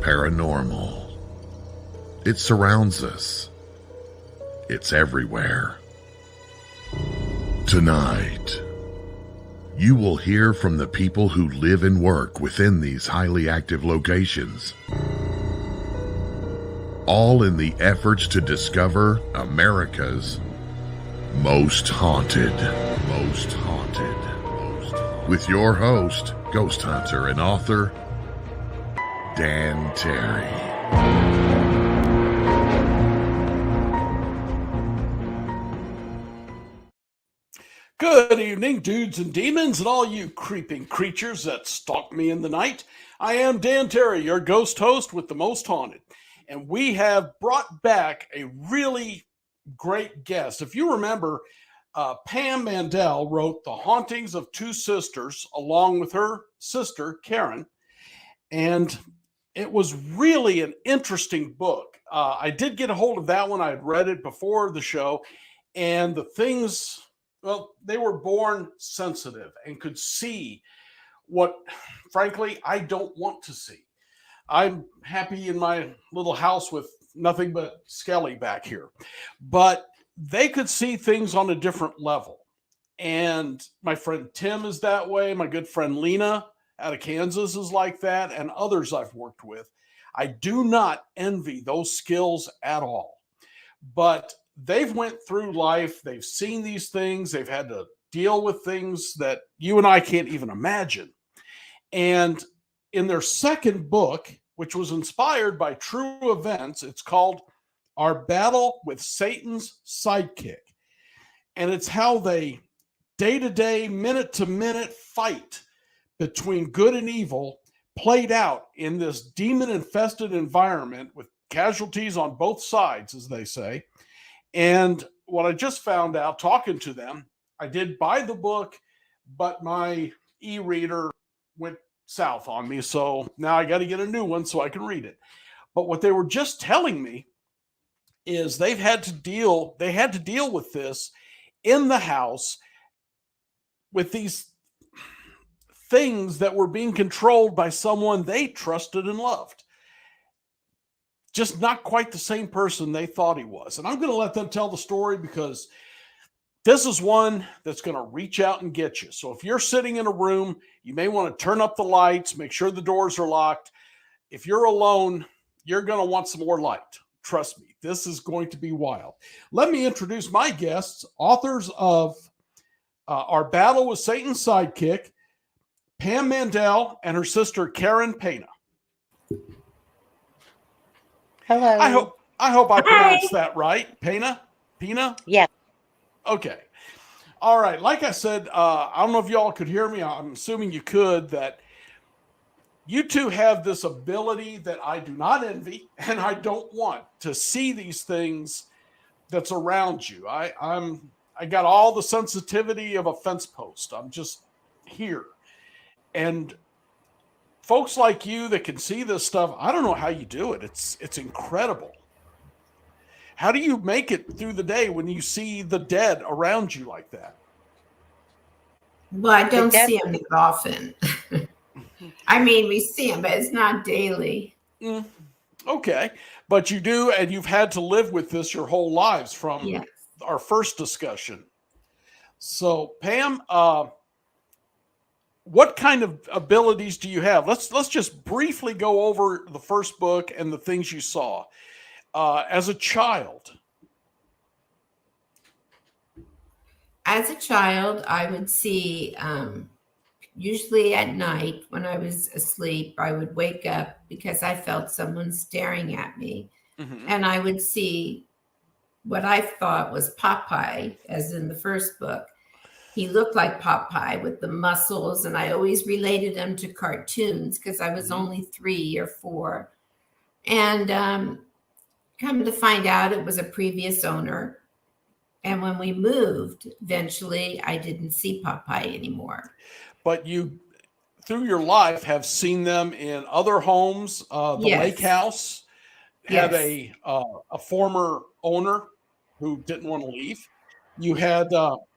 paranormal. It surrounds us. It's everywhere. Tonight, you will hear from the people who live and work within these highly active locations, all in the efforts to discover America's most haunted. With your host, ghost hunter and author, Dan Terry. Good evening, dudes and demons, and all you creeping creatures that stalk me in the night. I am Dan Terry, your ghost host with the most haunted, and we have brought back a really great guest. If you remember, Pam Mandel wrote The Hauntings of Two Sisters along with her sister, Karen, and it was really an interesting book. I did get a hold of that one. I had read it before the show, and the things... well, they were born sensitive and could see what, frankly, I don't want to see. I'm happy in my little house with nothing but Skelly back here. But they could see things on a different level. And my friend Tim is that way. My good friend Lena out of Kansas is like that, and others I've worked with. I do not envy those skills at all. But they've went through life. They've seen these things. They've had to deal with things that you and I can't even imagine. And in their second book, which was inspired by true events, it's called Our Battle with Satan's Sidekick. And it's how they day-to-day, minute-to-minute fight between good and evil played out in this demon-infested environment with casualties on both sides, as they say. And what I just found out talking to them, I did buy the book, but my e-reader went south on me. So now I got to get a new one so I can read it. But what they were just telling me is they had to deal with this in the house with these things that were being controlled by someone they trusted and loved. Just not quite the same person they thought he was. And I'm going to let them tell the story because this is one that's going to reach out and get you. So if you're sitting in a room, you may want to turn up the lights, make sure the doors are locked. If you're alone, you're going to want some more light. Trust me, this is going to be wild. Let me introduce my guests, authors of Our Battle with Satan's Sidekick, Pam Mandel and her sister, Karen Pena. Hello. I hope I pronounced that right. Pena? Yeah. Okay. All right. Like I said, I don't know if y'all could hear me. I'm assuming you could, that you two have this ability that I do not envy and I don't want to see these things that's around you. I got all the sensitivity of a fence post. I'm just here. And folks like you that can see this stuff, I don't know how you do it. It's incredible. How do you make it through the day when you see the dead around you like that? Well, I don't see them that often. I mean, we see them, but it's not daily. Okay. But you do, and you've had to live with this your whole lives from our first discussion. So, Pam, what kind of abilities do you have? Let's just briefly go over the first book and the things you saw as a child. As a child, I would see, usually at night when I was asleep, I would wake up because I felt someone staring at me. Mm-hmm. And I would see what I thought was Popeye, as in the first book. He looked like Popeye with the muscles, and I always related him to cartoons because I was only 3 or 4. And come to find out, it was a previous owner. And when we moved, eventually, I didn't see Popeye anymore. But you, through your life, have seen them in other homes. The lake house had a former owner who didn't want to leave. You had...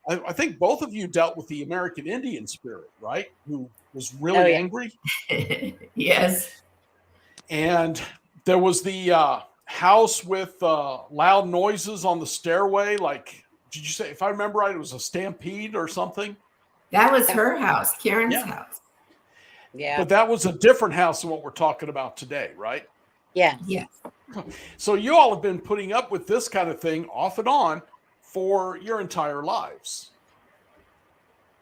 I think both of you dealt with the American Indian spirit, right? Who was really angry. Yes. And there was the house with loud noises on the stairway. Like, did you say, if I remember right, it was a stampede or something? That was her house, Karen's house. Yeah. But that was a different house than what we're talking about today, right? Yeah. Yes. So you all have been putting up with this kind of thing off and on for your entire lives.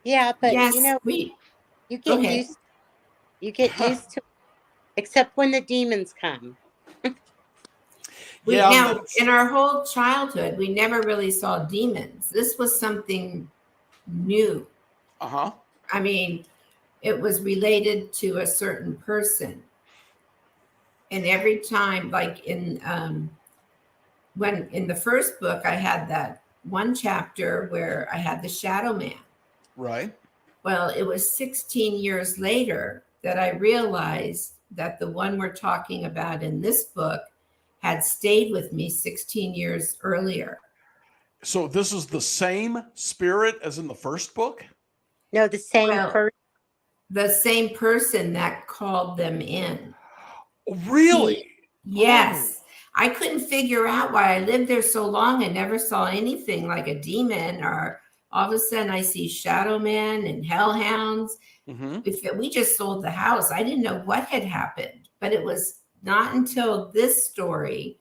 Yeah, but yes, you know, you get used to it, except when the demons come. Yeah, in our whole childhood, we never really saw demons. This was something new. Uh-huh. I mean, it was related to a certain person. And every time, like in the first book, I had that one chapter where I had the Shadow Man. Right. Well, it was 16 years later that I realized that the one we're talking about in this book had stayed with me 16 years earlier. So this is the same spirit as in the first book? No, the same person. The same person that called them in. Really? Yes. Oh. I couldn't figure out why I lived there so long and never saw anything like a demon, or all of a sudden I see Shadow Men and Hellhounds. Mm-hmm. We just sold the house. I didn't know what had happened, but it was not until this story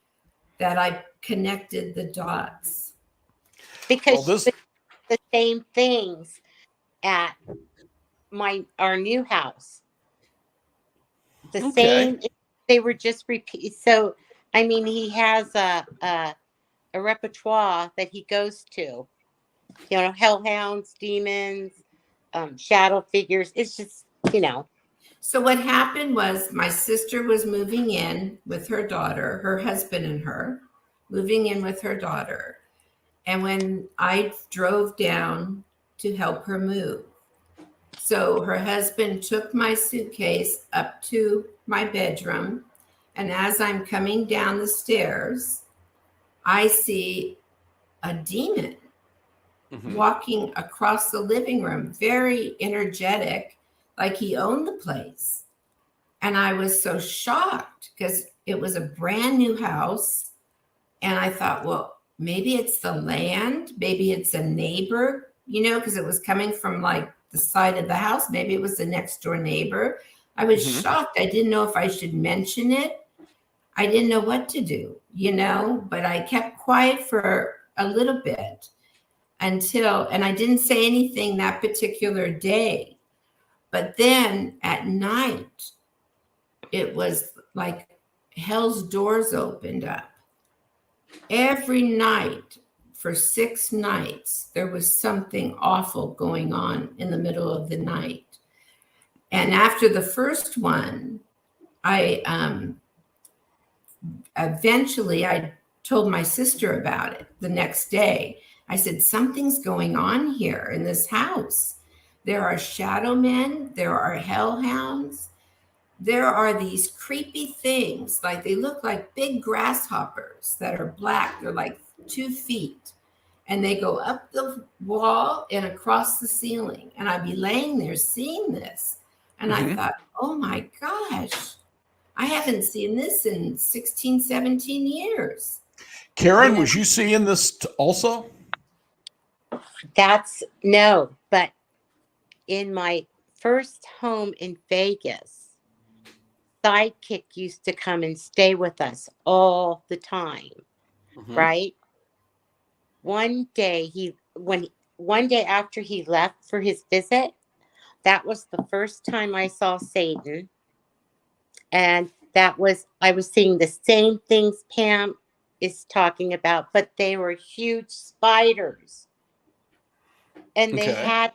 that I connected the dots. Because the same things at our new house. The same, they were just repeat. So, I mean, he has a repertoire that he goes to. You know, hellhounds, demons, shadow figures. It's just, you know. So what happened was my sister was moving in with her daughter, her husband and her, moving in with her daughter. And when I drove down to help her move, so her husband took my suitcase up to my bedroom. And as I'm coming down the stairs, I see a demon walking across the living room, very energetic, like he owned the place. And I was so shocked because it was a brand new house. And I thought, well, maybe it's the land, maybe it's a neighbor, you know, because it was coming from like the side of the house. Maybe it was the next door neighbor. I was shocked. I didn't know if I should mention it. I didn't know what to do, you know, but I kept quiet for a little bit and I didn't say anything that particular day. But then at night, it was like hell's doors opened up. Every night for 6 nights, there was something awful going on in the middle of the night. And after the first one, I told my sister about it the next day. I said, something's going on here in this house. There are shadow men, there are hellhounds, there are these creepy things, like they look like big grasshoppers that are black. They're like 2 feet. And they go up the wall and across the ceiling. And I'd be laying there seeing this. And I thought, oh my gosh, I haven't seen this in 16, 17 years. Karen, was you seeing this also? No, but in my first home in Vegas, Sidekick used to come and stay with us all the time, right? One day after he left for his visit, that was the first time I saw Satan. And I was seeing the same things Pam is talking about, but they were huge spiders. And they had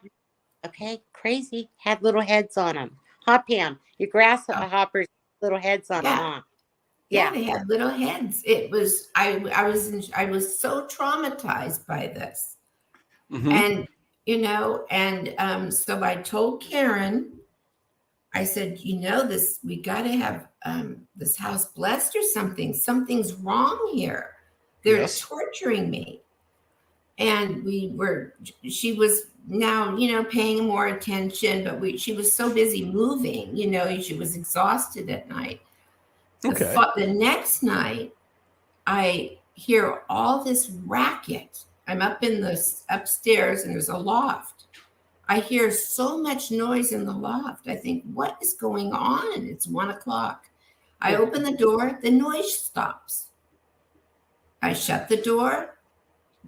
little heads on them. Huh, Pam? Your grasshoppers, little heads on them, huh? Yeah, they had little heads. It was, I was so traumatized by this. And, you know, so I told Karen, I said, you know, we got to have this house blessed or something. Something's wrong here. They're torturing me. And she was now, you know, paying more attention, but she was so busy moving, you know, she was exhausted at night. Okay. The next night, I hear all this racket. I'm up in the upstairs and there's a loft. I hear so much noise in the loft. I think, what is going on? It's 1 o'clock. I open the door, the noise stops. I shut the door,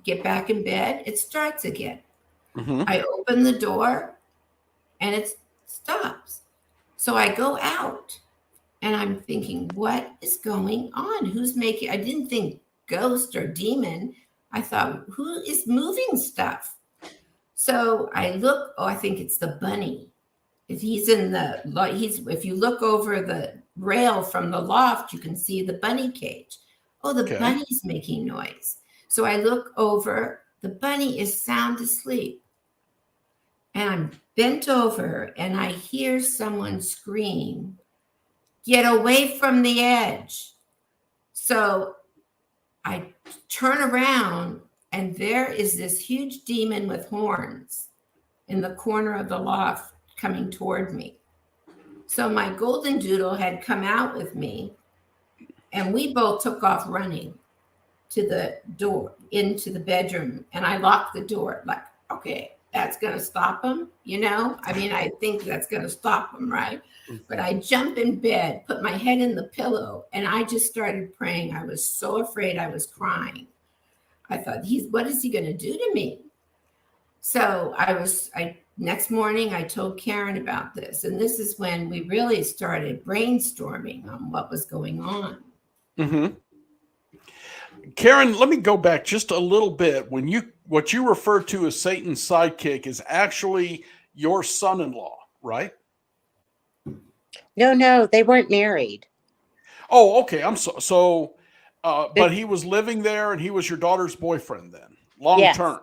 get back in bed, it starts again. Mm-hmm. I open the door and it stops. So I go out and I'm thinking, what is going on? I didn't think ghost or demon. I thought, who is moving stuff? So I look, I think it's the bunny. If if you look over the rail from the loft, you can see the bunny cage. Oh, the bunny's making noise. So I look over, the bunny is sound asleep. And I'm bent over and I hear someone scream, "Get away from the edge." So I turn around and there is this huge demon with horns in the corner of the loft coming toward me. So my golden doodle had come out with me and we both took off running to the door into the bedroom, and I locked the door like, okay, that's going to stop him. I think that's going to stop him, right? But I jump in bed, put my head in the pillow, and I just started praying. I was so afraid, I was crying. I thought, what is he going to do to me? So next morning I told Karen about this, and this is when we really started brainstorming on what was going on. Mm-hmm. Karen, let me go back just a little bit. What you refer to as Satan's sidekick is actually your son-in-law, right? No, they weren't married. Oh, okay. I'm so. But he was living there, and he was your daughter's boyfriend then, long term.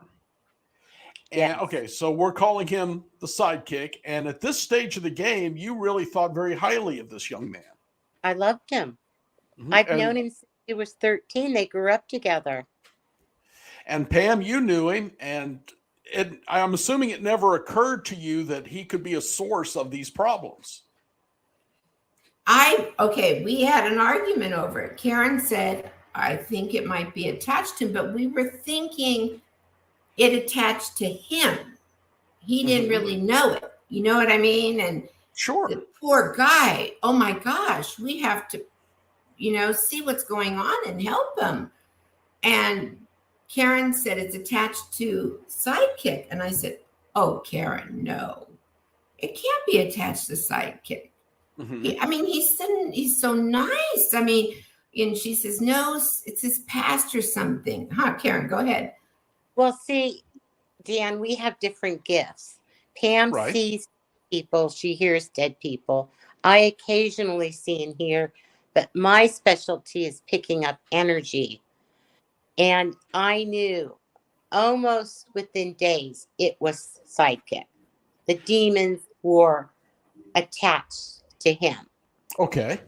And okay, so we're calling him the sidekick. And at this stage of the game, you really thought very highly of this young man. I loved him. Mm-hmm. I've known him since he was 13. They grew up together. And Pam, you knew him, and I'm assuming it never occurred to you that he could be a source of these problems. We had an argument over it. Karen said, I think it might be attached to him, but we were thinking it attached to him. He didn't really know it. You know what I mean? And sure, the poor guy, oh my gosh, we have to, see what's going on and help him. And Karen said it's attached to Sidekick. And I said, oh, Karen, no, it can't be attached to Sidekick. Mm-hmm. He's so nice. And she says, no, it's his past or something. Karen, go ahead. Well, see, Dan, we have different gifts. Pam sees people. She hears dead people. I occasionally see and hear, but my specialty is picking up energy. And I knew almost within days it was Sidekick. The demons were attached to him. Okay.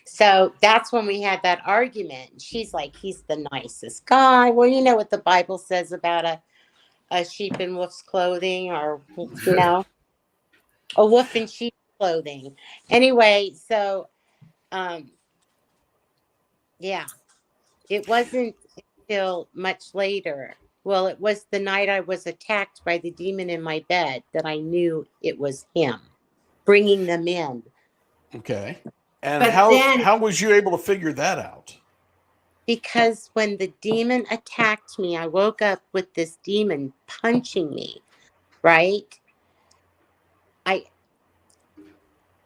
So that's when we had that argument. She's like, he's the nicest guy. Well, you know what the Bible says about a sheep in wolf's clothing, or, a wolf in sheep clothing. Anyway, so, it wasn't until much later. Well, it was the night I was attacked by the demon in my bed that I knew it was him bringing them in. Okay. And how was you able to figure that out? Because when the demon attacked me, I woke up with this demon punching me, right?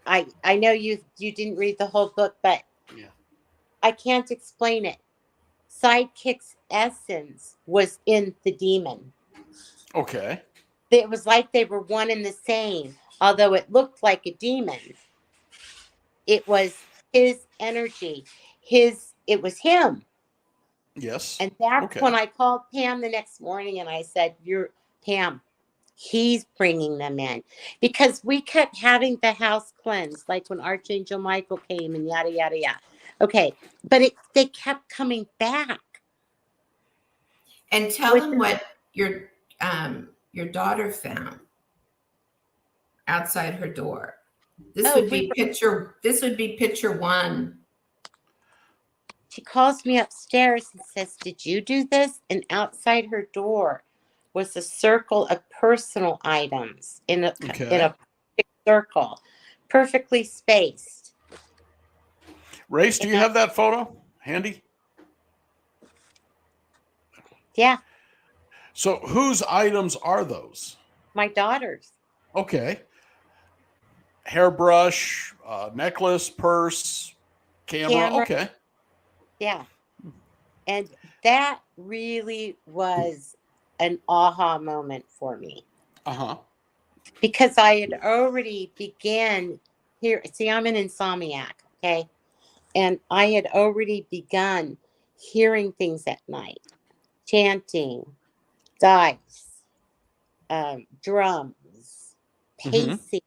I know you didn't read the whole book, but I can't explain it. Sidekick's essence was in the demon. Okay. It was like they were one and the same, although it looked like a demon. It was his energy. It was him. Yes. And that's when I called Pam the next morning and I said, Pam, he's bringing them in. Because we kept having the house cleansed, like when Archangel Michael came and yada, yada, yada. Okay. But they kept coming back. And tell them what your daughter found outside her door. This would be picture 1 She calls me upstairs and says, "Did you do this?" And outside her door was a circle of personal items in a Okay. perfect circle, perfectly spaced. Race, do you And have that photo handy? yeah, So whose items are those? my daughters. Okay. Hairbrush, necklace, purse, camera. Camera. Okay. Yeah. And that really was an aha moment for me Uh-huh. because I had already began here. See, I'm an insomniac, okay? And I had already begun hearing things at night, chanting, dice, drums, Mm-hmm. pacing.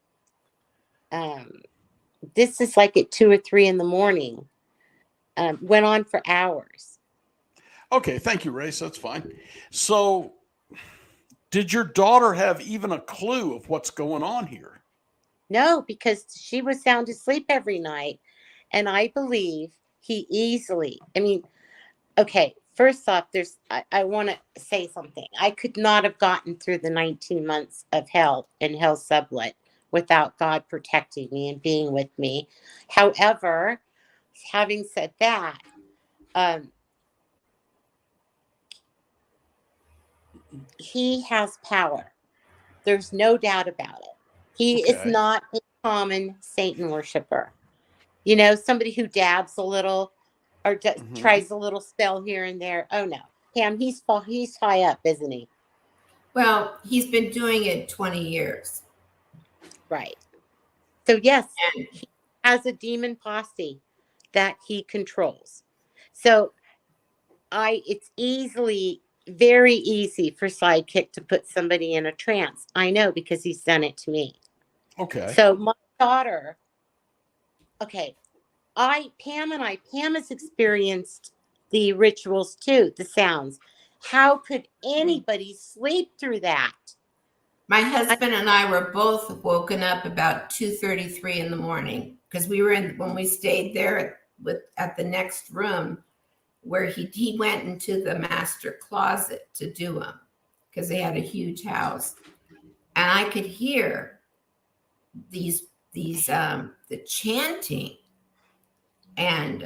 This is like at 2 or 3 in the morning. Went on for hours. Okay, thank you, Race. That's fine. So did your daughter have even a clue of what's going on here? No, because she was sound asleep every night. And I believe he easily, I mean, okay, first off, I want to say something. I could not have gotten through the 19 months of hell and hell sublet without God protecting me and being with me. However, having said that, he has power. There's no doubt about it. He is Okay. not a common Satan worshiper. You know, somebody who dabs a little or Mm-hmm. tries a little spell here and there. Oh no, Pam, he's high up, isn't he? Well, he's been doing it 20 years. Right. So yes, And he has a demon posse that he controls. So it's very easy for Sidekick to put somebody in a trance. I know because he's done it to me. Okay. So my daughter, okay, Pam has experienced the rituals too, the sounds. How could anybody sleep through that? my husband and I were both woken up about 2:33 in the morning because we were when we stayed there at the next room where he went into the master closet to do them because they had a huge house. And I could hear the chanting. And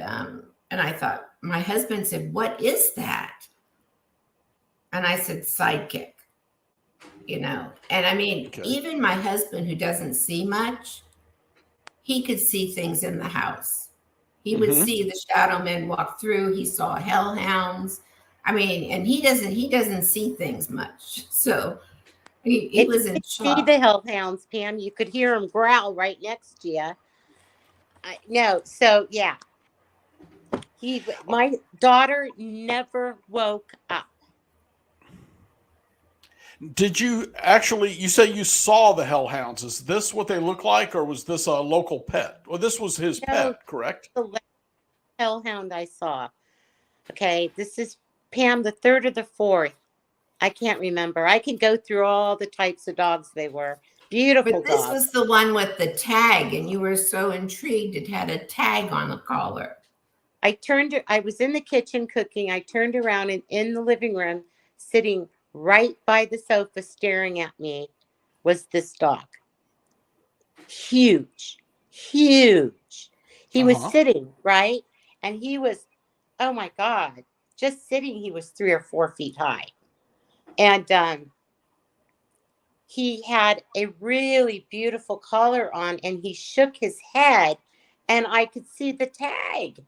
I thought, my husband said, "What is that?" And I said, "Sidekick." And I mean, Okay. even my husband, who doesn't see much, he could see things in the house. He would Mm-hmm. see the shadow men walk through. He saw hellhounds. I mean, and he doesn't see things much. So he If was you in could see shock. the hellhounds, Pam, you could hear them growl right next to you. No, so yeah, my daughter never woke up. Did you actually, you say you saw the hellhounds. Is this what they look like, or was this a local pet? Well, this was his No, pet, correct? the last hellhound I saw. Okay, this is Pam, the third or the fourth. I can't remember. I can go through all the types of dogs they were. Beautiful But this dogs. was the one with the tag, and you were so intrigued. It had a tag on the collar. I was in the kitchen cooking. I turned around and in the living room, sitting right by the sofa, staring at me, was this dog. Huge, huge. He was Uh-huh. sitting, right? And he was, oh my God, just sitting, he was 3 or 4 feet high. And he had a really beautiful collar on and he shook his head and I could see the tag.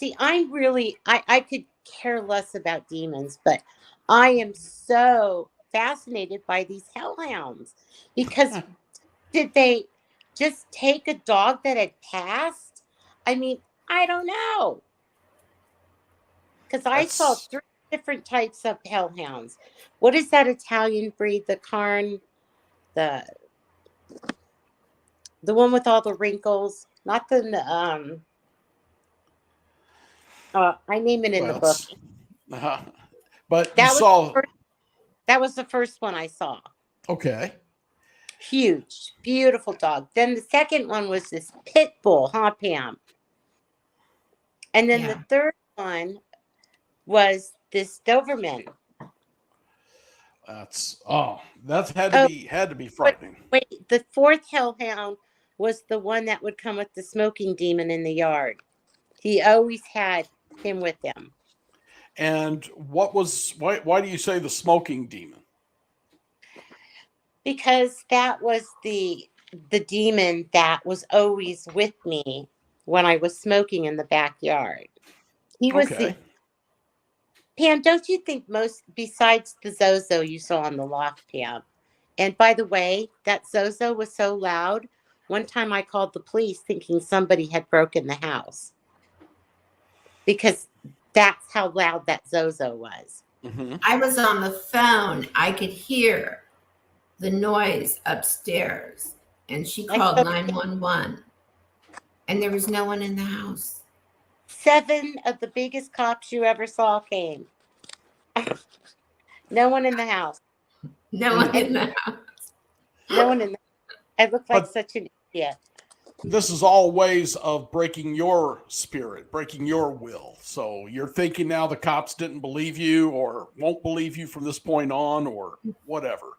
See, I could care less about demons, but I am so fascinated by these hellhounds because did they just take a dog that had passed? I mean, I don't know. Because I saw That's 3 different types of hellhounds. What is that Italian breed? The Carn, the one with all the wrinkles, not the I name it in the well, book. uh-huh. But you That was saw, that was the first one I saw. okay. Huge, beautiful dog. Then the second one was this pit bull, huh, Pam? And then Yeah. the third one was this Doberman. That's had Oh, to be frightening. wait, the fourth hellhound was the one that would come with the smoking demon in the yard. He always had him with him. And why do you say the smoking demon? Because that was the demon that was always with me when I was smoking in the backyard. He was Okay. Pam, don't you think most, besides the Zozo you saw on the loft, Pam? And by the way, that Zozo was so loud. One time I called the police thinking somebody had broken the house. Because that's how loud that Zozo was. Mm-hmm. I was on the phone. I could hear the noise upstairs, and she called 911, and there was no one in the house. 7 of the biggest cops you ever saw came. No one in the house. No one in the house. No one in the I look like such an idiot. This is all ways of breaking your spirit, breaking your will. So you're thinking now the cops didn't believe you or won't believe you from this point on or whatever.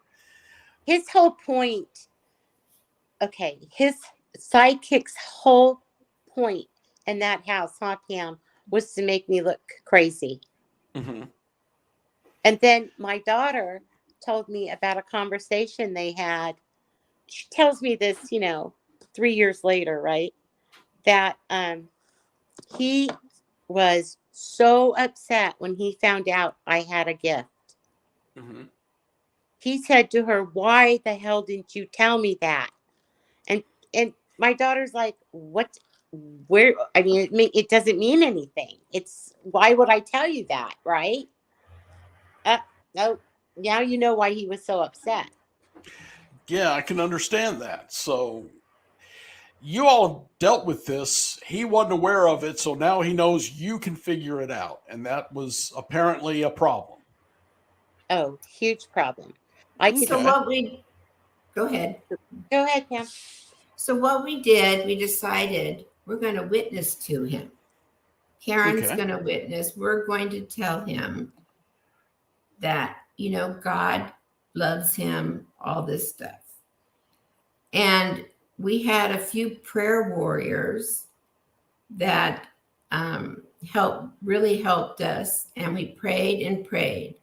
His whole point, okay, his sidekick's whole point in that house, huh, Pam, was to make me look crazy. Mm-hmm. And then my daughter told me about a conversation they had. She tells me this, 3 years later, right? That he was so upset when he found out I had a gift. Mm-hmm. He said to her, "Why the hell didn't you tell me that?" And my daughter's like, "What? Where? I mean, it doesn't mean anything. It's why would I tell you that, right?" No. Now you know why he was so upset. Yeah, I can understand that. So you all dealt with this. He wasn't aware of it, so now he knows you can figure it out. And that was apparently a problem. Oh, huge problem. I could So go ahead. Go ahead, Pam. So what we did, we decided we're going to witness to him. Karen's Okay. going to witness. We're going to tell him that, God loves him, all this stuff. And we had a few prayer warriors that really helped us. And we prayed and prayed.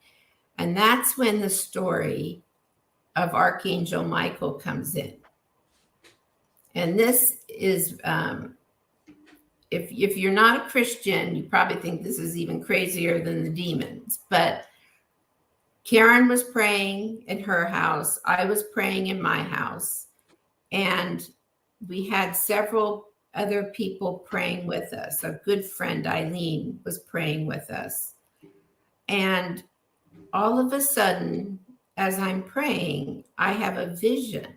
And that's when the story of Archangel Michael comes in. And this is, if you're not a Christian, you probably think this is even crazier than the demons. But Karen was praying in her house. I was praying in my house. And we had several other people praying with us. A good friend, Eileen, was praying with us. And all of a sudden, as I'm praying, I have a vision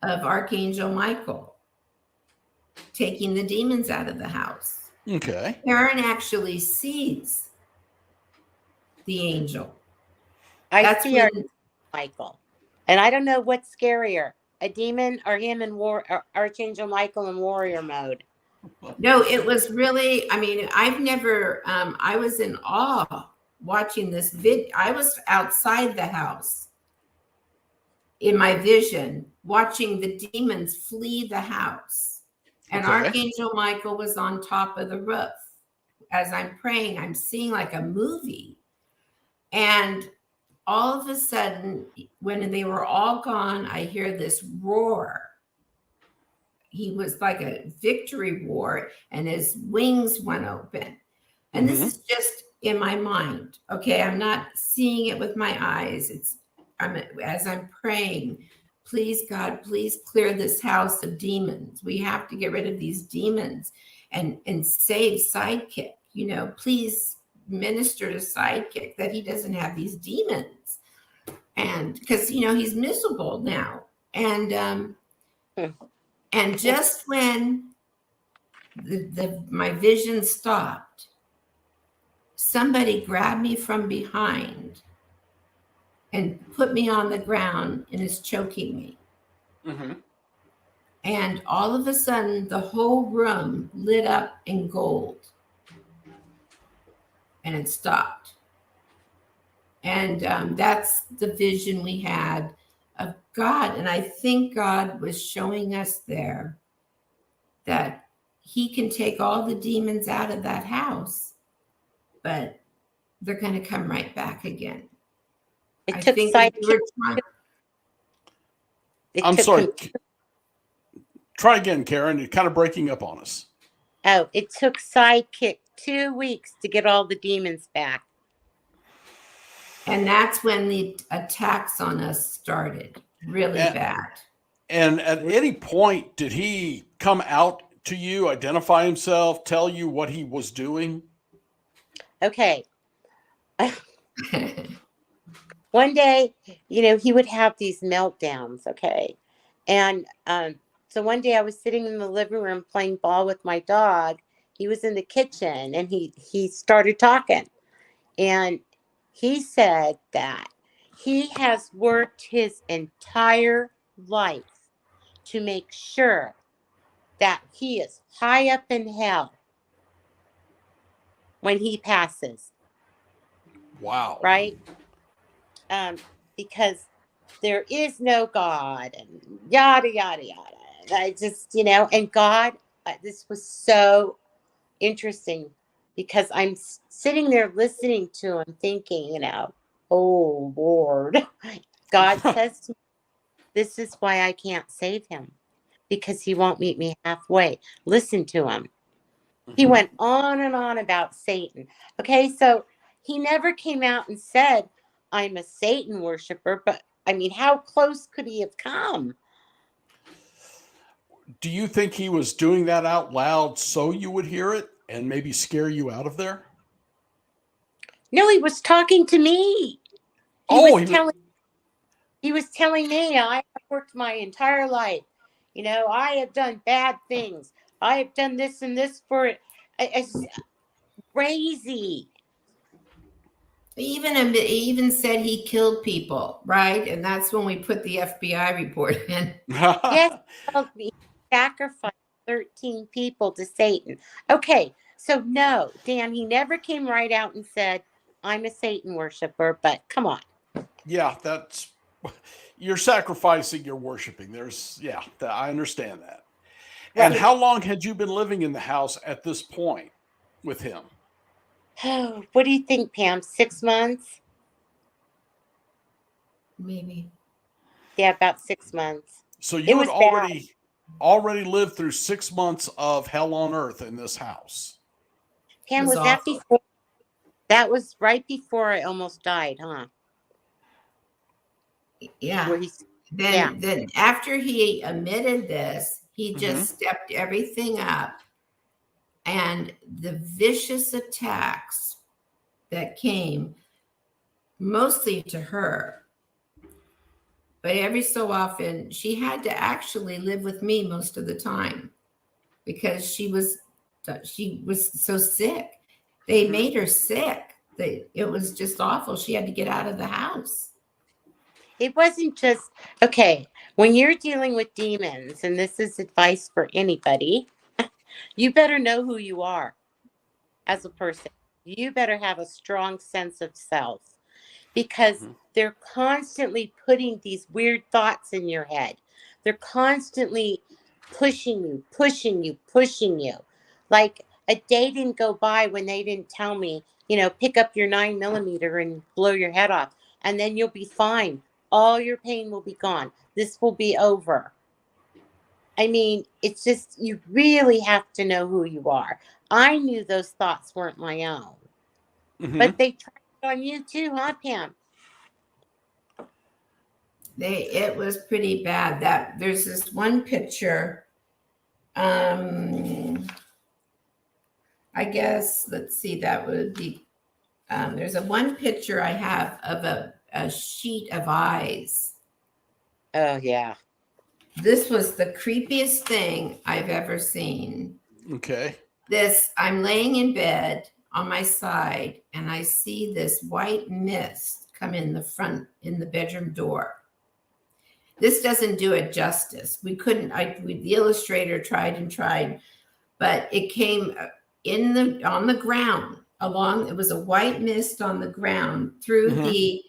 of Archangel Michael taking the demons out of the house. Okay. Karen actually sees the angel. I see Michael. And I don't know what's scarier, a demon or him in Archangel Michael in warrior mode. No, it was really, I've never, I was in awe watching this video. I was outside the house in my vision, watching the demons flee the house. And Okay. Archangel Michael was on top of the roof. As I'm praying, I'm seeing like a movie. And all of a sudden, when they were all gone, I hear this roar. He was like a victory roar, and his wings went open. And this is just in my mind. Okay, I'm not seeing it with my eyes. As I'm praying, please, God, please clear this house of demons. We have to get rid of these demons and save Sidekick. Please minister to Sidekick that he doesn't have these demons. And because, he's miserable now. And just when my vision stopped, somebody grabbed me from behind and put me on the ground and is choking me. Mm-hmm. And all of a sudden, the whole room lit up in gold. And it stopped. And that's the vision we had of God. And I think God was showing us there that he can take all the demons out of that house, but they're going to come right back again. It took Sidekick. I'm sorry. Try again, Karen. You're kind of breaking up on us. Oh, it took Sidekick 2 weeks to get all the demons back. And that's when the attacks on us started really bad. And at any point, did he come out to you, identify himself, tell you what he was doing? Okay. One day, he would have these meltdowns, okay? And so one day I was sitting in the living room playing ball with my dog. He was in the kitchen, and he started talking. And he said that he has worked his entire life to make sure that he is high up in hell when he passes. Wow. Right? Because there is no God and yada, yada, yada. I just, and God, this was so interesting because I'm sitting there listening to him thinking, oh, Lord. God says to me, this is why I can't save him, because he won't meet me halfway. Listen to him. He went on and on about Satan. Okay, so he never came out and said, I'm a Satan worshiper, but how close could he have come? Do you think he was doing that out loud so you would hear it and maybe scare you out of there? No, he was talking to me. He was telling me, I have worked my entire life. I have done bad things. I have done this and this for it. It's crazy. He even said he killed people, right? And that's when we put the FBI report in. Yes, he sacrificed 13 people to Satan. Okay, so no, Dan, he never came right out and said, I'm a Satan worshiper, but come on. Yeah, you're sacrificing, you're worshiping. I understand that. Right. And how long had you been living in the house at this point with him? Oh, what do you think, Pam? 6 months? Maybe. Yeah, about 6 months. So you had already lived through 6 months of hell on earth in this house. Pam, was that before? That was right before I almost died, huh? Yeah. Then after he admitted this, he just stepped everything up. And the vicious attacks that came mostly to her, but every so often she had to actually live with me most of the time because she was so sick. They made her sick. It was just awful. She had to get out of the house. It wasn't just, okay, when you're dealing with demons, and this is advice for anybody, you better know who you are as a person. You better have a strong sense of self, because they're constantly putting these weird thoughts in your head. They're constantly pushing you. Like a day didn't go by when they didn't tell me, pick up your 9mm and blow your head off, and then you'll be fine. All your pain will be gone. This will be over. It's just, you really have to know who you are. I knew those thoughts weren't my own. But they tried it on you too, huh, Pam? It was pretty bad. That there's this one picture. I guess, let's see, that would be, there's one picture I have of a sheet of eyes. Oh, yeah. This was the creepiest thing I've ever seen. Okay. I'm laying in bed on my side, and I see this white mist come in the bedroom door. this doesn't do it justice. We couldn't, the illustrator tried and tried, but it came on the ground it was a white mist on the ground through the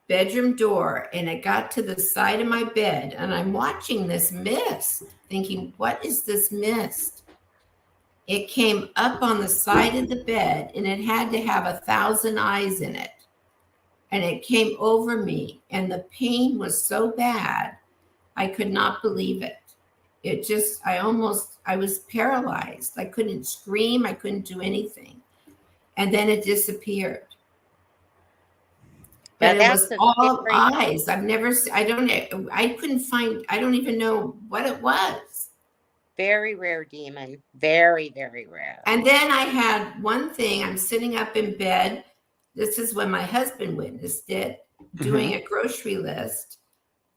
bedroom door, and it got to the side of my bed, and I'm watching this mist thinking, what is this mist? It came up on the side of the bed, and it had to have 1,000 eyes in it. And it came over me, and the pain was so bad, I could not believe it. It just, I was paralyzed. I couldn't scream. I couldn't do anything. And then it disappeared. But it was all eyes. I don't even know what it was. Very rare demon. Very, very rare. And then I had one thing. I'm sitting up in bed. This is when my husband witnessed it, doing a grocery list.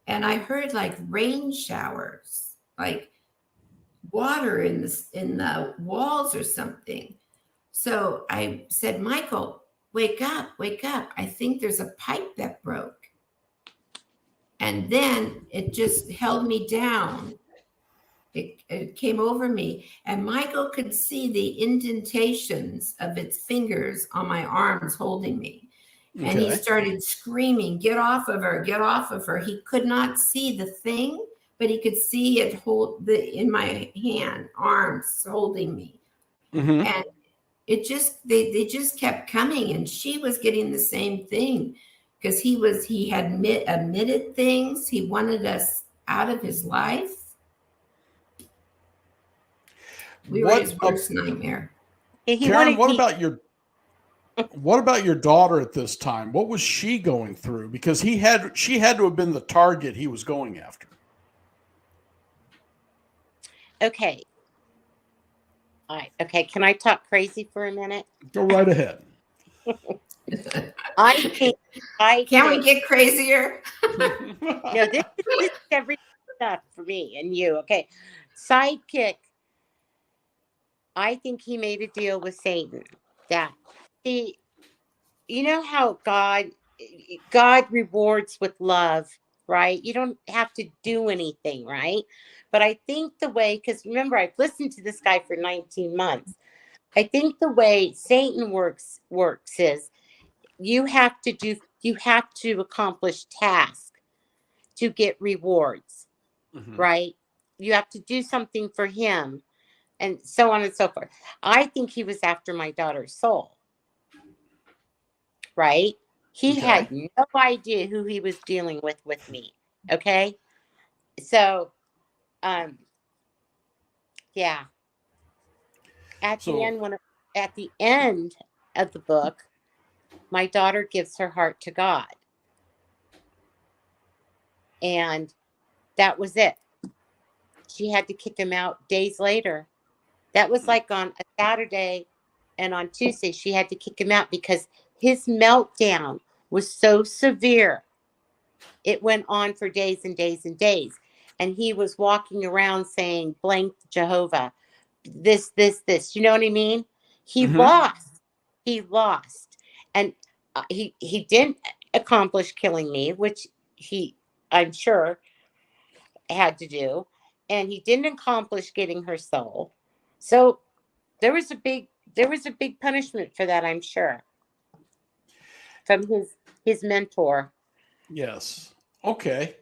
And I heard like rain showers, like water in the walls or something. So I said, Michael, wake up, wake up. I think there's a pipe that broke. And then it just held me down. It came over me, and Michael could see the indentations of its fingers on my arms holding me. Okay. And he started screaming, get off of her, get off of her. He could not see the thing, but he could see it in my arms holding me. And it just, they just kept coming, and she was getting the same thing because he had admitted things. He wanted us out of his life. We were his worst nightmare. Karen, what about your daughter at this time? What was she going through? Because she had to have been the target he was going after. Okay. All right. Okay. Can I talk crazy for a minute? Go right ahead. Can we get crazier? No, this is every stuff for me and you. Okay. Sidekick. I think he made a deal with Satan that you know how God rewards with love, right? You don't have to do anything, right? But I think the way, because remember, I've listened to this guy for 19 months. I think the way Satan works is you have to accomplish tasks to get rewards, right? You have to do something for him. And so on and so forth. I think he was after my daughter's soul. Right? He had no idea who he was dealing with me. Okay? So, yeah. At the end of the book, my daughter gives her heart to God. And that was it. She had to kick him out days later. That was like on a Saturday, and on Tuesday, she had to kick him out because his meltdown was so severe. It went on for days and days and days. And he was walking around saying, blank Jehovah, this. You know what I mean? He lost. He lost. And he didn't accomplish killing me, which I'm sure, had to do. And he didn't accomplish getting her soul. So there was a big punishment for that, I'm sure, from his mentor. Yes. Okay.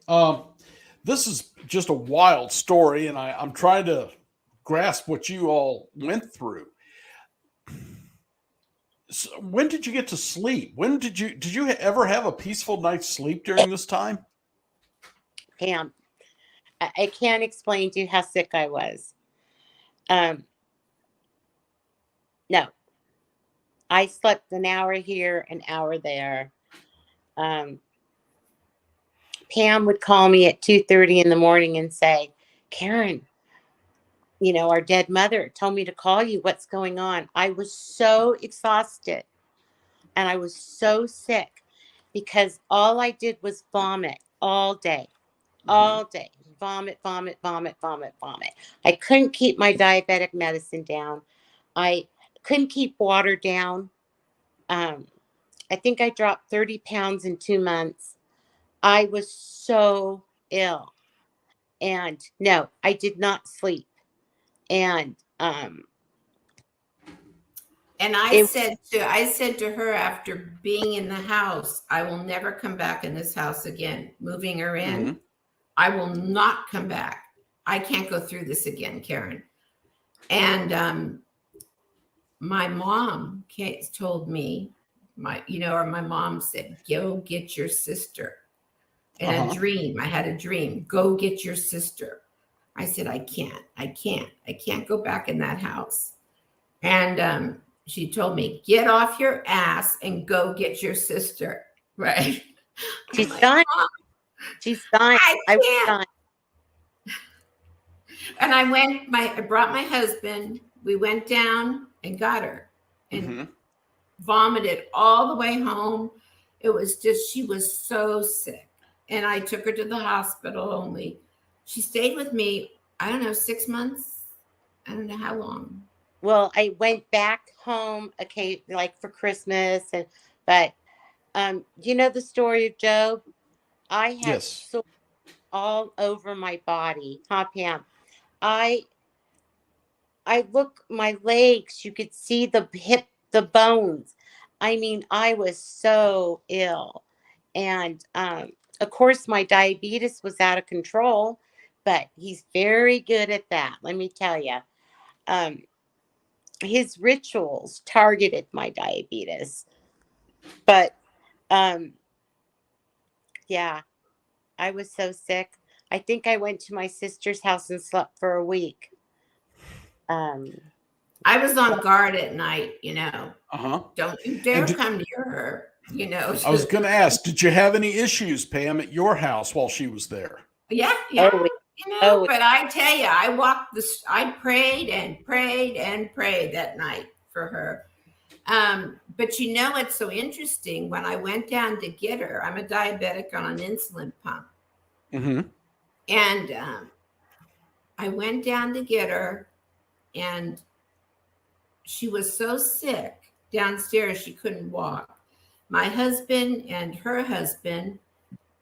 This is just a wild story, and I'm trying to grasp what you all went through. So when did you get to sleep? When did you ever have a peaceful night's sleep during this time? Pam, I can't explain to you how sick I was. No, I slept an hour here, an hour there. Pam would call me at 2:30 in the morning and say, Karen, our dead mother told me to call you. What's going on? I was so exhausted and I was so sick because all I did was vomit all day. Vomit. I couldn't keep my diabetic medicine down. I couldn't keep water down. I think I dropped 30 pounds in 2 months. I was so ill. And no, I did not sleep. And And I said to her after being in the house, I will never come back in this house again. Moving her in, Mm-hmm. I will not come back. I can't go through this again, Karen. And my mom told me, my mom said, go get your sister. In a dream, I had a dream, go get your sister. I said, I can't go back in that house. And she told me, get off your ass and go get your sister. Right? she's done. She's done. I can't. Done. And I brought my husband. We went down and got her and vomited all the way home. It was just, she was so sick. And I took her to the hospital only. She stayed with me, I don't know, 6 months. I don't know how long. Well, I went back home, like for Christmas, but you know the story of Job? I had sores all over my body, huh, Pam? I look, my legs, you could see the bones. I mean, I was so ill. And of course, my diabetes was out of control, but he's very good at that. Let me tell you. His rituals targeted my diabetes. But yeah, I was so sick. I think I went to my sister's house and slept for a week. I was on guard at night, Don't you dare come near her, I was going to ask, did you have any issues, Pam, at your house while she was there? Yeah. But I tell you, I prayed and prayed and prayed that night for her. But it's so interesting. When I went down to get her, I'm a diabetic on an insulin pump. Mm-hmm. And I went down to get her, and she was so sick downstairs she couldn't walk. My husband and her husband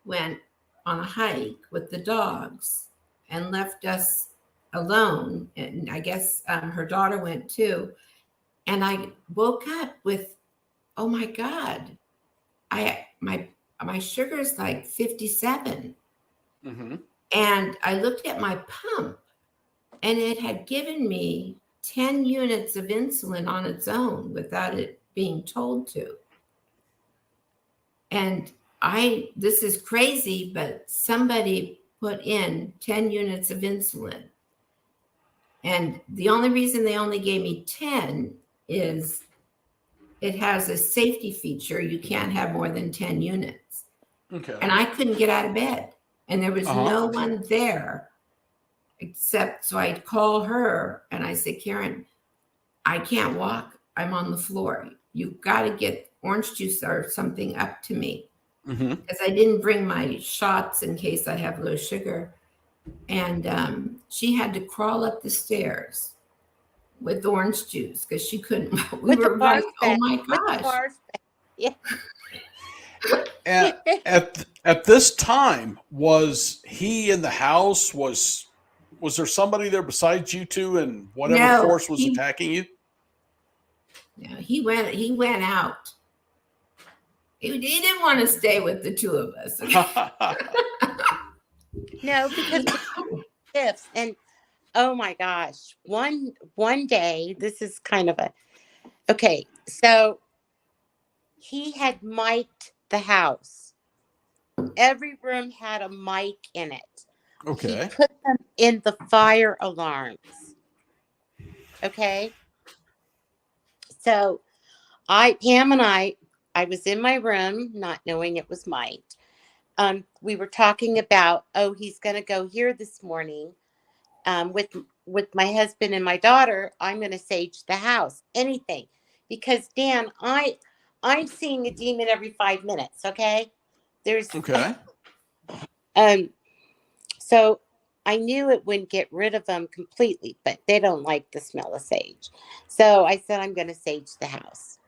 went on a hike with the dogs and left us alone. And I guess her daughter went too. And I woke up with, oh my God, my sugar's like 57. Mm-hmm. And I looked at my pump, and it had given me 10 units of insulin on its own without it being told to. And this is crazy, but somebody put in 10 units of insulin. And the only reason they only gave me 10 is it has a safety feature. You can't have more than 10 units. Okay. And I couldn't get out of bed. And there was no one there except, so I'd call her and I said, Karen, I can't walk. I'm on the floor. You've got to get orange juice or something up to me. Because I didn't bring my shots in case I have low sugar. And she had to crawl up the stairs with orange juice because she couldn't. We were like, oh my gosh. Yeah. At this time, was he in the house? Was there somebody there besides you two, and whatever force was attacking you? No, he went out. He didn't want to stay with the two of us. No, because shifts. And oh my gosh, one day, this is kind of so he had mic'd the house. Every room had a mic in it. Okay. He put them in the fire alarms. Okay. So Pam and I was in my room, not knowing it was mic'd. We were talking about, he's going to go here this morning with my husband and my daughter. I'm going to sage the house, anything. Because, Dan, I'm seeing a demon every 5 minutes, okay? Okay. So I knew it wouldn't get rid of them completely, but they don't like the smell of sage. So I said, I'm going to sage the house.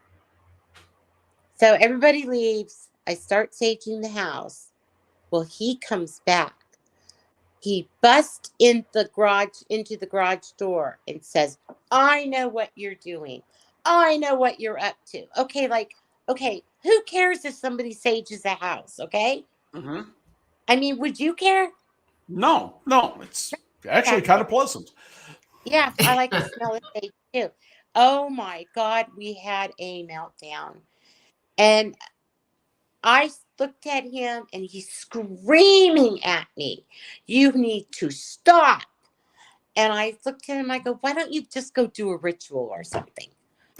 So everybody leaves. I start saging the house. Well, he comes back He busts into the garage door and says, "I know what you're doing. I know what you're up to." Okay, who cares if somebody sages a house? Okay. Mm-hmm. I mean, would you care? No, it's actually kind Exactly. of pleasant. Yeah, I like the smell of sage too. Oh my God, we had a meltdown. And I looked at him and he's screaming at me, "You need to stop." And I looked at him, I go, "Why don't you just go do a ritual or something?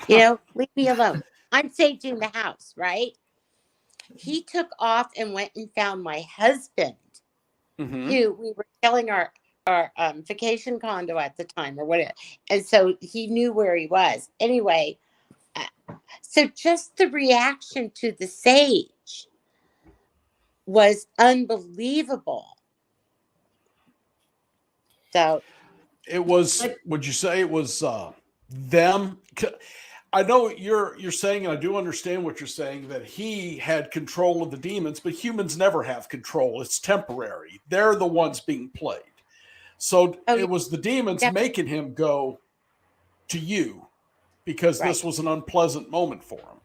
Leave me alone. I'm saging the house," right? He took off and went and found my husband, Mm-hmm. who we were selling our vacation condo at the time or whatever. And so he knew where he was. Anyway, so just the reaction to the sage was unbelievable. So It was. Would you say it was them? I know you're saying, and I do understand what you're saying, that he had control of the demons, but humans never have control. It's temporary. They're the ones being played. So oh, it was the demons yeah, making him go to you because right. this was an unpleasant moment for him.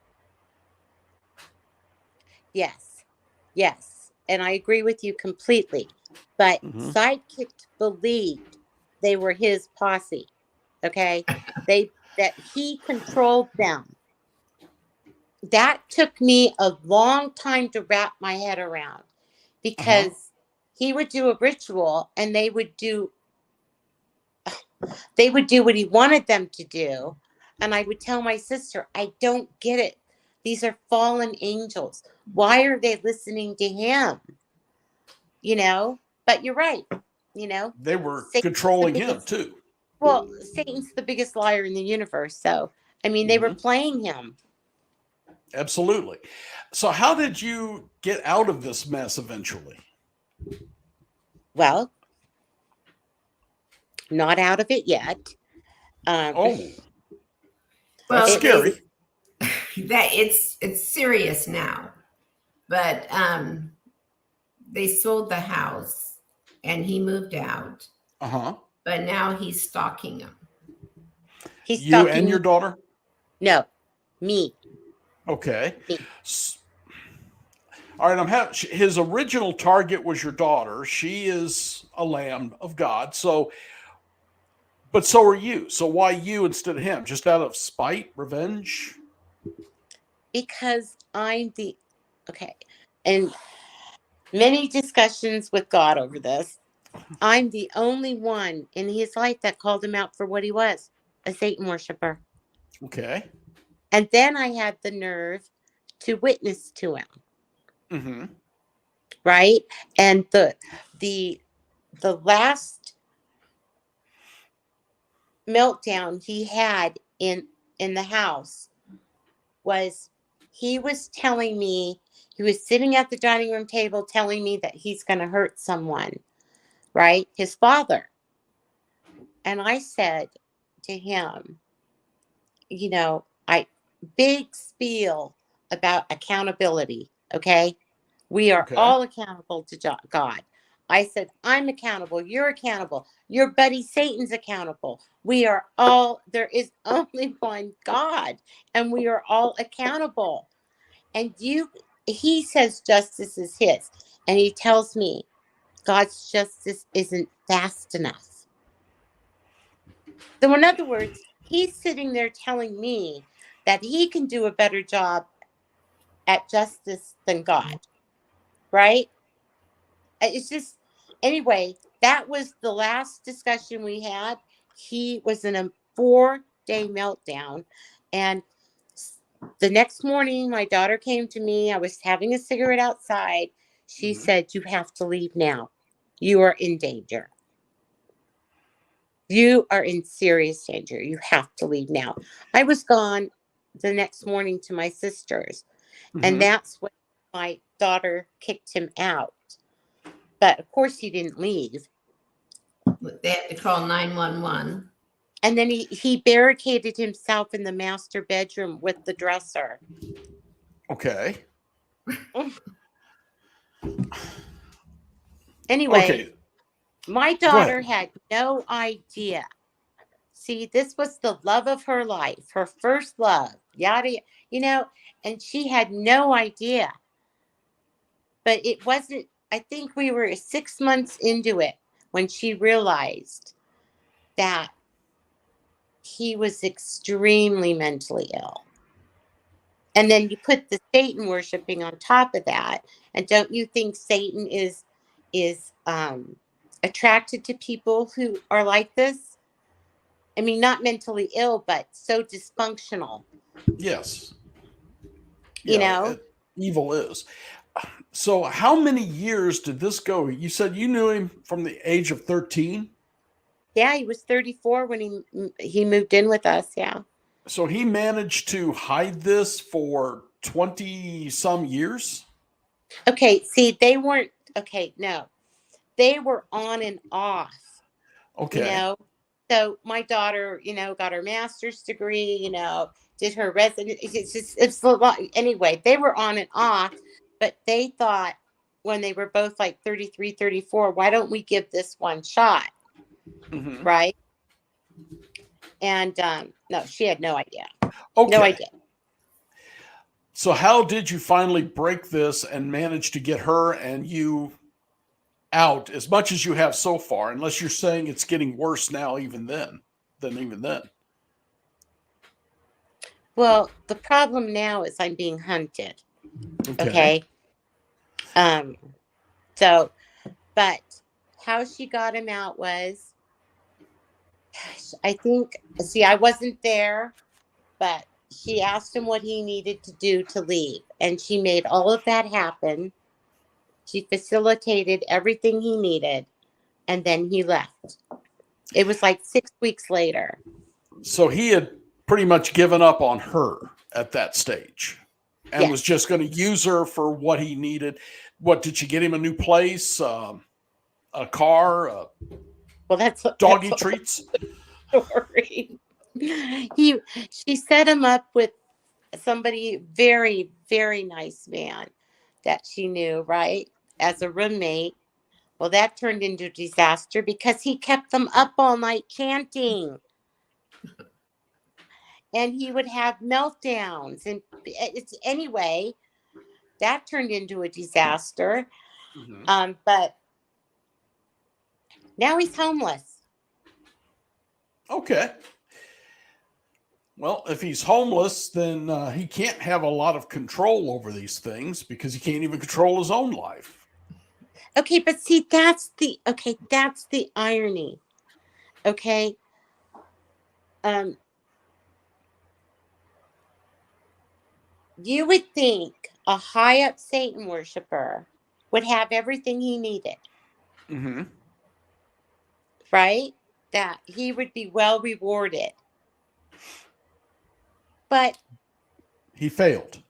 Yes. And I agree with you completely. But Mm-hmm. Sidekick believed they were his posse. Okay. That he controlled them. That took me a long time to wrap my head around, because he would do a ritual and they would do what he wanted them to do. And I would tell my sister, "I don't get it. These are fallen angels. Why are they listening to him?" But you're right. They were Satan's the controlling him biggest, too. well, Satan's the biggest liar in the universe. So, I mean, they were Mm-hmm. playing him. Absolutely. So how did you get out of this mess eventually? Well, not out of it yet. Oh, that's Well, scary. that it's serious now, but they sold the house and he moved out, Uh-huh. but now he's stalking them. He's You stalking and your daughter? No, me. Okay. Me. All right, his original target was your daughter. She is a lamb of God. But so are you. So why you instead of him? Just out of spite, revenge? Because okay. And many discussions with God over this. I'm the only one in his life that called him out for what he was, a Satan worshiper. Okay. And then I had the nerve to witness to him. Mm-hmm. Right? And the last meltdown he had in the house was, he was telling me, he was sitting at the dining room table telling me that he's going to hurt someone, right? His father. And I said to him, big spiel about accountability. Okay. We are Okay. all accountable to God. I said, "I'm accountable. You're accountable. Your buddy Satan's accountable. There is only one God, and we are all accountable." And he says justice is his. And he tells me God's justice isn't fast enough. So, in other words, he's sitting there telling me that he can do a better job at justice than God, right? It's just, anyway, that was the last discussion we had. He was in a 4-day meltdown. And the next morning, my daughter came to me. I was having a cigarette outside. She said, "You have to leave now. You are in danger. You are in serious danger. You have to leave now." I was gone the next morning to my sister's. And that's when my daughter kicked him out. But of course, he didn't leave. They had to call 911. And then he barricaded himself in the master bedroom with the dresser. Okay. Anyway. Okay. My Go daughter ahead. had no idea. See, this was the love of her life, her first love, yada, and she had no idea. But it wasn't, I think we were 6 months into it when she realized that he was extremely mentally ill. And then you put the Satan worshiping on top of that. And don't you think Satan is attracted to people who are like this? I mean, not mentally ill, but so dysfunctional, Yes. you Yeah, know? evil is. So, how many years did this go? You said you knew him from the age of 13. Yeah, he was 34 when he moved in with us. Yeah. So, he managed to hide this for 20 some years. Okay. See, they weren't okay. No, they were on and off. You Okay. know, so my daughter, got her master's degree. Did her resident. It's a lot. Anyway, they were on and off, but they thought when they were both like 33, 34, why don't we give this one shot, Hmm. right? And no, she had no idea. No Okay. idea. So, how did you finally break this and manage to get her and you out as much as you have so far? Unless you're saying it's getting worse now, even then, than even then. Well, the problem now is I'm being hunted. Okay. Okay. Um. So, but how she got him out was, I think. See, I wasn't there, but she asked him what he needed to do to leave, and she made all of that happen. She facilitated everything he needed, and then he left. It was like 6 weeks later. So he had pretty much given up on her at that stage and was Yes. just going to use her for what he needed. What did she get him? A new place, a car, Well, that's doggy a treats? story. She set him up with somebody, very, very nice man that she knew, right, as a roommate. Well, that turned into a disaster because he kept them up all night chanting, and he would have meltdowns. And it's anyway, that turned into a disaster. Mm-hmm. But now he's homeless. Okay. Well, if he's homeless, then he can't have a lot of control over these things because he can't even control his own life. Okay, but see, that's the irony. Okay. You would think a high up Satan worshiper would have everything he needed, Mm-hmm. right? That he would be well rewarded. But He failed.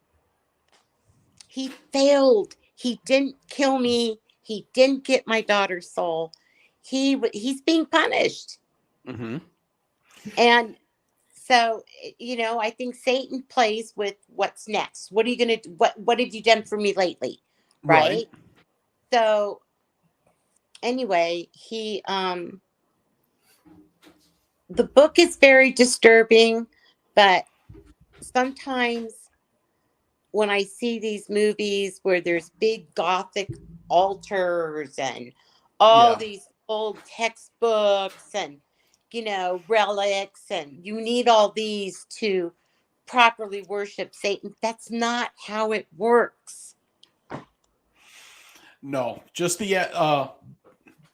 he failed. He didn't kill me. He didn't get my daughter's soul. He's being punished. Mm-hmm. And so, I think Satan plays with what's next. What are you going to do? What have you done for me lately? Right. Right. So anyway, the book is very disturbing, but sometimes when I see these movies where there's big Gothic altars and all Yeah. these old textbooks and, relics, and you need all these to properly worship Satan, that's not how it works. No, just the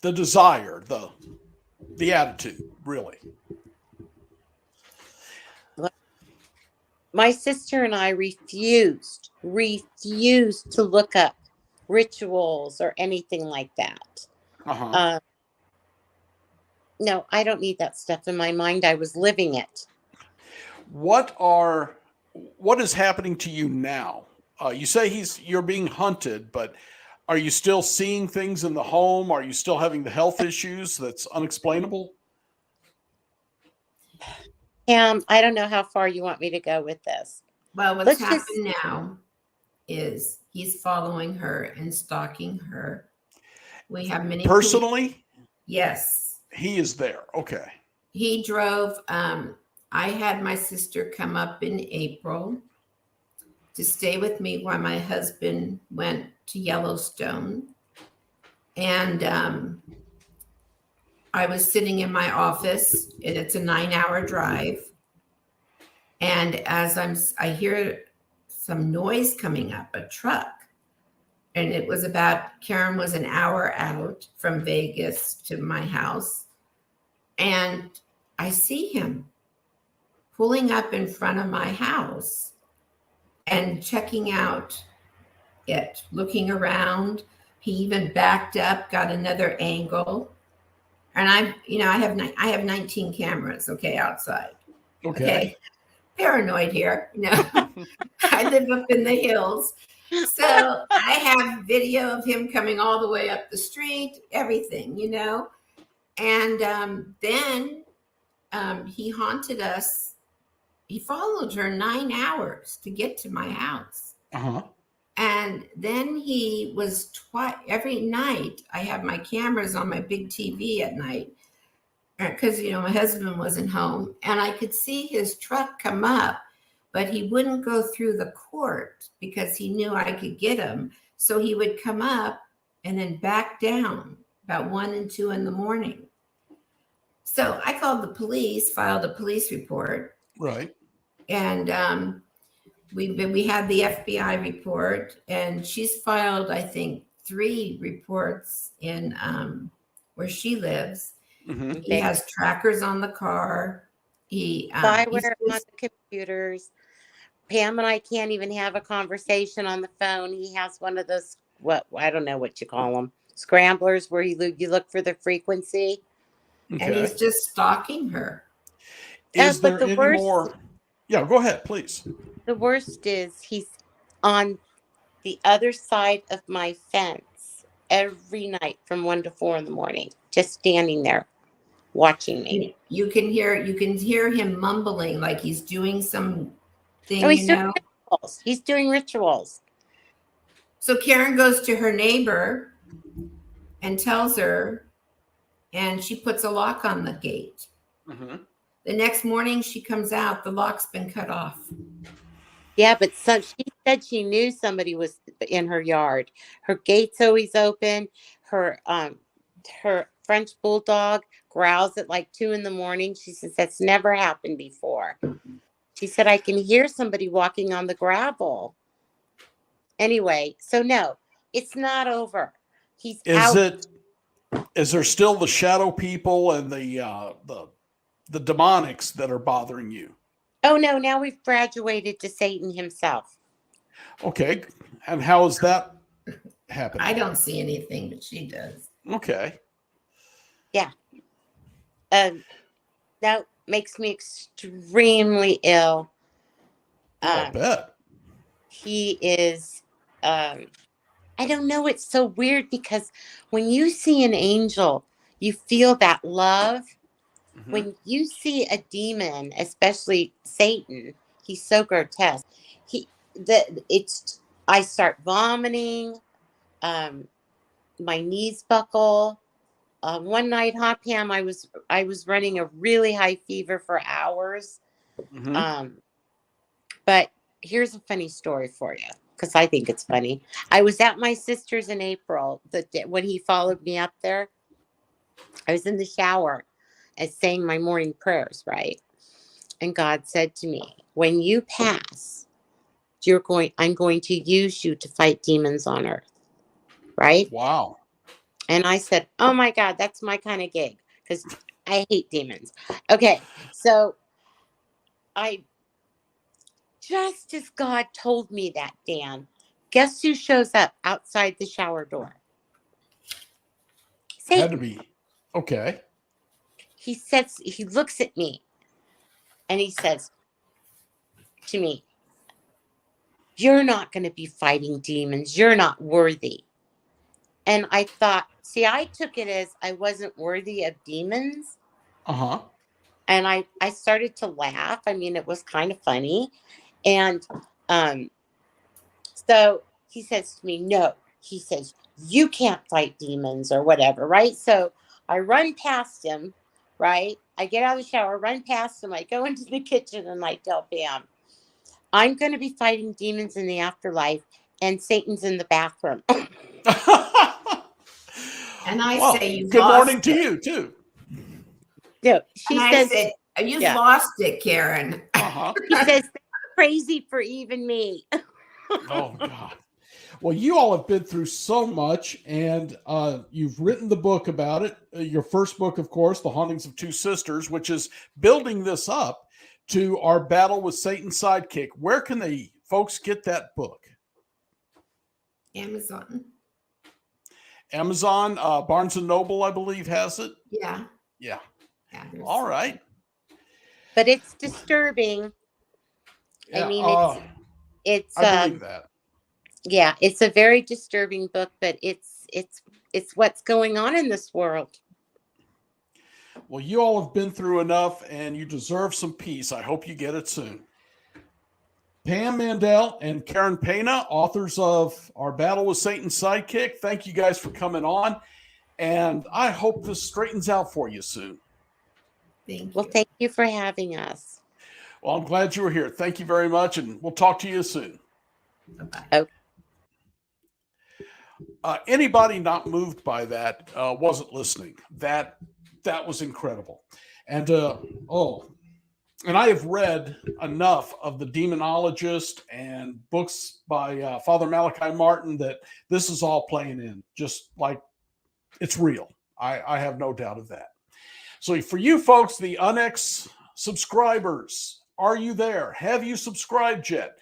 desire, the attitude, really. My sister and I refused to look up rituals or anything like that. Uh-huh. No, I don't need that stuff in my mind. I was living it. What is happening to you now? You say you're being hunted, but are you still seeing things in the home? Are you still having the health issues that's unexplainable? I don't know how far you want me to go with this. Well, what's Let's just happened now is he's following her and stalking her. We have many Personally? Yes. He is there. Okay. He drove. I had my sister come up in April to stay with me while my husband went to Yellowstone. And I was sitting in my office, and it's a 9-hour drive. And as I hear some noise coming up, a truck. And it was Karen was an hour out from Vegas to my house. And I see him pulling up in front of my house and checking out it, looking around. He even backed up, got another angle. And I have 19 cameras, outside. Okay. Paranoid here. I live up in the hills. So I have video of him coming all the way up the street, everything, And then he haunted us. He followed her 9 hours to get to my house. Uh-huh. And then he was every night. I have my cameras on my big TV at night because, my husband wasn't home, and I could see his truck come up, but he wouldn't go through the court because he knew I could get him. So he would come up and then back down about 1 and 2 in the morning. So I called the police, filed a police report. Right. And we had the FBI report, and she's filed, I think, 3 reports in where she lives. Mm-hmm. He has trackers on the car. Spyware on the computers. Pam and I can't even have a conversation on the phone. He has one of those, I don't know what you call them, scramblers, where you look for the frequency. Okay. And he's just stalking her. Is there any more? Yeah, go ahead, please. The worst is he's on the other side of my fence every night from 1 to 4 in the morning, just standing there watching me. You can hear him mumbling like he's doing something. Doing rituals. He's doing rituals. So Karen goes to her neighbor and tells her, and she puts a lock on the gate. Mm-hmm. The next morning she comes out, the lock's been cut off. Yeah, but she said she knew somebody was in her yard. Her gate's always open. Her French bulldog growls at like 2 in the morning. She says that's never happened before. She said, I can hear somebody walking on the gravel. Anyway, so no, it's not over. He's out. Is there still the shadow people and the demonics that are bothering you? Oh no, now we've graduated to Satan himself. Okay. And how is that happening? I don't see anything, but she does. Okay. Yeah. That makes me extremely ill. I bet. He is, I don't know. It's so weird because when you see an angel, you feel that love. Mm-hmm. When you see a demon, especially Satan, he's so grotesque. I start vomiting. My knees buckle. One night, Pam, I was running a really high fever for hours. Mm-hmm. But here's a funny story for you, because I think it's funny. I was at my sister's in April, when he followed me up there. I was in the shower and saying my morning prayers, right? And God said to me, when you pass, I'm going to use you to fight demons on earth. Right? Wow. And I said, oh my God, that's my kind of gig, because I hate demons. Okay, so just as God told me that, Dan, guess who shows up outside the shower door? Satan. Had to be. Okay. He looks at me and he says to me, you're not going to be fighting demons. You're not worthy. And I thought, I took it as I wasn't worthy of demons. Uh-huh. And I started to laugh. I mean, it was kind of funny. And so he says to me, no, he says, you can't fight demons or whatever, right? So I run past him, right? I get out of the shower, run past him. I go into the kitchen and I tell Pam, I'm going to be fighting demons in the afterlife and Satan's in the bathroom. And I Well, say, good morning to you, too. No, she and says, I said, you've yeah. lost it, Karen. She says, that's crazy for even me. Oh, God. Well, you all have been through so much, and you've written the book about it. Your first book, of course, The Hauntings of Two Sisters, which is building this up to our battle with Satan's Sidekick. Where can they folks get that book? Amazon. Amazon, Barnes & Noble, I believe, has it. Yeah. Yeah. Yeah, All right. But it's disturbing. Yeah, I mean, it's I believe that. Yeah, it's a very disturbing book, but it's what's going on in this world. Well, you all have been through enough, and you deserve some peace. I hope you get it soon. Pam Mandel and Karen Pena, authors of Our Battle with Satan's Sidekick, thank you guys for coming on, and I hope this straightens out for you soon. Thank you. Well, thank you for having us. Well, I'm glad you were here. Thank you very much, and we'll talk to you soon. Bye-bye. Okay. Anybody not moved by that wasn't listening. That was incredible. And and I have read enough of the Demonologist and books by Father Malachi Martin that this is all playing in, just like it's real. I have no doubt of that. So for you folks, the UNX subscribers, are you there? Have you subscribed yet?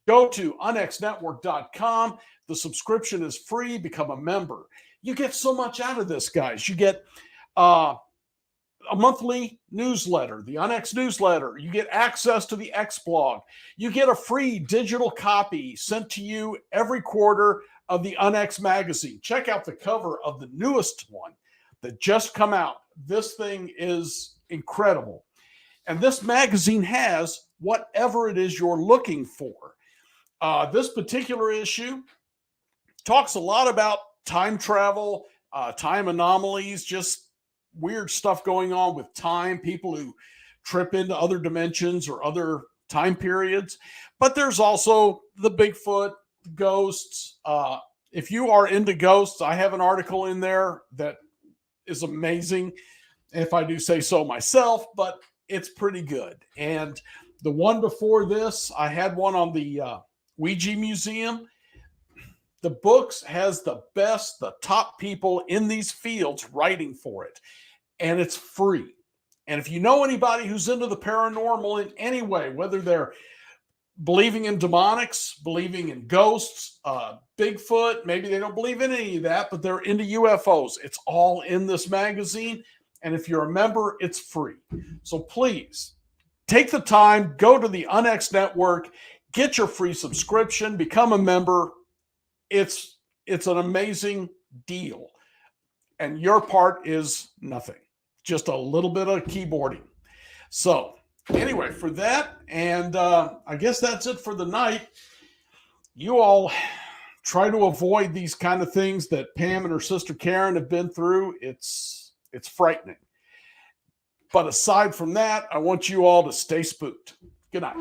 Go to unxnetwork.com. The subscription is free. Become a member. You get so much out of this, guys. You get a monthly newsletter, the UNX newsletter. You get access to the X blog. You get a free digital copy sent to you every quarter of the UNX magazine. Check out the cover of the newest one that just come out. This thing is incredible. And this magazine has whatever it is you're looking for. This particular issue talks a lot about time travel, time anomalies, just weird stuff going on with time, people who trip into other dimensions or other time periods. But there's also the Bigfoot, ghosts. If you are into ghosts, I have an article in there that is amazing, if I do say so myself, but it's pretty good. And the one before this, I had one on the Ouija Museum. The books has the top people in these fields writing for it, and it's free. And if you know anybody who's into the paranormal in any way, whether they're believing in demonics, believing in ghosts, Bigfoot, maybe they don't believe in any of that, but they're into UFOs, it's all in this magazine. And if you're a member, it's free. So please take the time, go to the UNX Network, get your free subscription, become a member. It's an amazing deal. And your part is nothing, just a little bit of keyboarding. So anyway, for that, and I guess that's it for the night. You all try to avoid these kind of things that Pam and her sister Karen have been through. It's frightening. But aside from that, I want you all to stay spooked. Good night.